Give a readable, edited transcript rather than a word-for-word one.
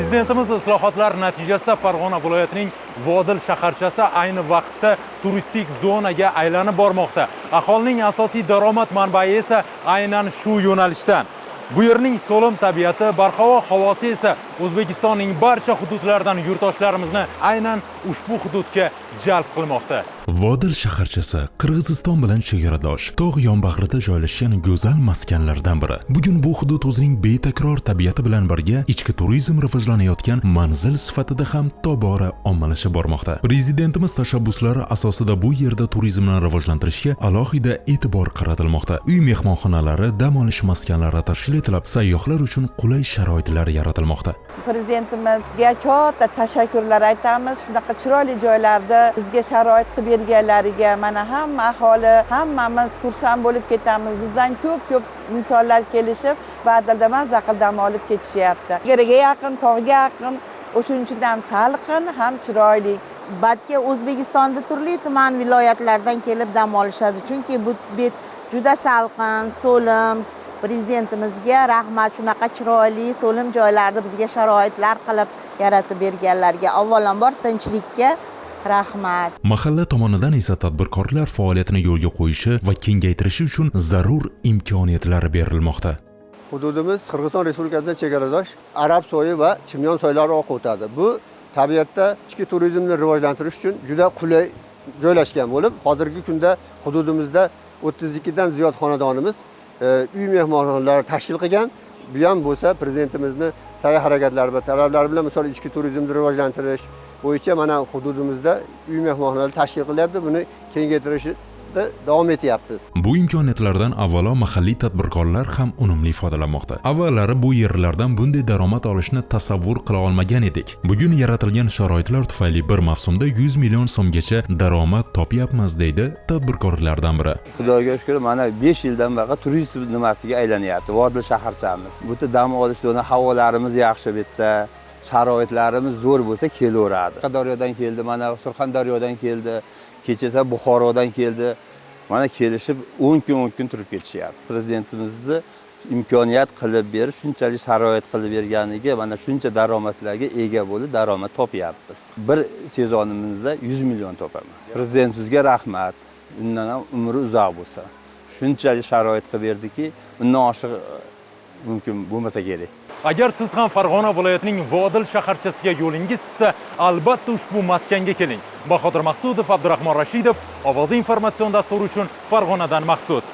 Prezidentimiz islohotlar natijasida Farg'ona viloyatining Vodil shaharchasi ayni vaqtda turistik zonaga aylanib bormoqda. Aholining asosiy daromad manbai esa aynan shu yo'nalishdan. Bu yerning so'lim tabiati, barhavo havosi esa O'zbekistonning barcha hududlaridan yurtdoshlarimizni aynan ushbu hududga jalb qilmoqda. Vodil shaharchasi Qirg'iziston bilan chegaradosh, tog' yonbag'rida joylashgan go'zal maskanlardan biri. Bugun bu hudud o'zining betakror tabiati bilan birga ichki turizm rivojlanayotgan manzil sifatida ham tobora ommalashib bormoqda. Prezidentimiz tashabbuslari asosida bu yerda turizmni rivojlantirishga alohida e'tibor qaratilmoqda. Uy mehmonxonalari, dam olish maskanlari tashkil etilib, sayyohlar uchun qulay sharoitlar yaratilmoqda. Prezidentimizga katta tashakkurlar aytamiz. Shunaqa chiroyli joylarda bizga sharoit qilib berganlariga mana hamma aholi, hammamiz xursand bo'lib ketamiz. Bizdan ko'p insonlar kelishib, badaldaman zaqildam olib ketishyapti. Yeriga yaqin, tog'ga yaqin, o'shuning uchun ham salqin, ham chiroyli. Balki O'zbekistonda turli tuman viloyatlardan kelib dam olishadi. Chunki bu bet juda salqin, so'lim. Prezidentimizga rahmat, shunaqa chiroyli so'lim joylarni bizga sharoitlar qilib yaratib berganlarga avvalambor tinchlikka rahmat. Mahalla tomonidan esa tadbirkorlar faoliyatini yo'lga qo'yishi va kengaytirishi uchun zarur imkoniyatlar berilmoqda. Hududimiz Qirg'iziston Respublikasidan chegaradosh Arab soyi va Chimyon soylari oqib o'tadi. Bu tabiatda ichki turizmni rivojlantirish uchun juda qulay joylashgan bo'lib, hozirgi kunda hududimizda 32 dan ziyod xonadonimiz uy mehmonxonalari tashkil qilgan. Bu ham bo'lsa prezidentimizni sa'y-harakatlari va talablari bilan misol ichki turizmni rivojlantirish bo'yicha mana hududimizda uy mehmonxonalar tashkil qilyapti. Buni kengaytirishda davom etyapmiz. Bu imkoniyatlardan avvalo mahalliy tadbirkorlar ham unumli foydalanmoqda. Avvallari bu yerlardan bunday daromad olishni tasavvur qila olmagan edik. Bugun yaratilgan sharoitlar tufayli bir mavsumda 100 million so'mgacha daromad topyapmiz deydi tadbirkorlardan biri. Xudoga shukr, mana 5 yildan beri turizm nimasiga aylanyapti. Vodil shaharchamiz. Bu yerda dam olish o'rni havolarimiz yaxshi, bu yerda sharoitlarimiz zo'r bo'lsa kelaveradi. Qashqadaryodan keldi, mana Surxondaryodan keldi, kechasi Buxorodan keldi. Mana kelishib 10 kun turib ketishyapti. Prezidentimizni imkoniyat qilib berib, shunchalik sharoit qilib berganiga mana shuncha daromadlarga ega bo'lib, daromad topyapmiz. Bir sezonimizda 100 million topamiz. Prezidentimizga rahmat. Undan ham umri uzoq bo'lsa. Shunchalik sharoit qilib berdiki, undan oshiq mumkin bo'lmasa kerak. Agar siz ham Farg'ona viloyatining Vodil shaharchasiga yo'lingiz tushsa, albatta ushbu maskanga keling. Bahodir Maqsudov, Abdurahmon Rashidov, Ovozi informatsion dasturi uchun Farg'onadan maxsus.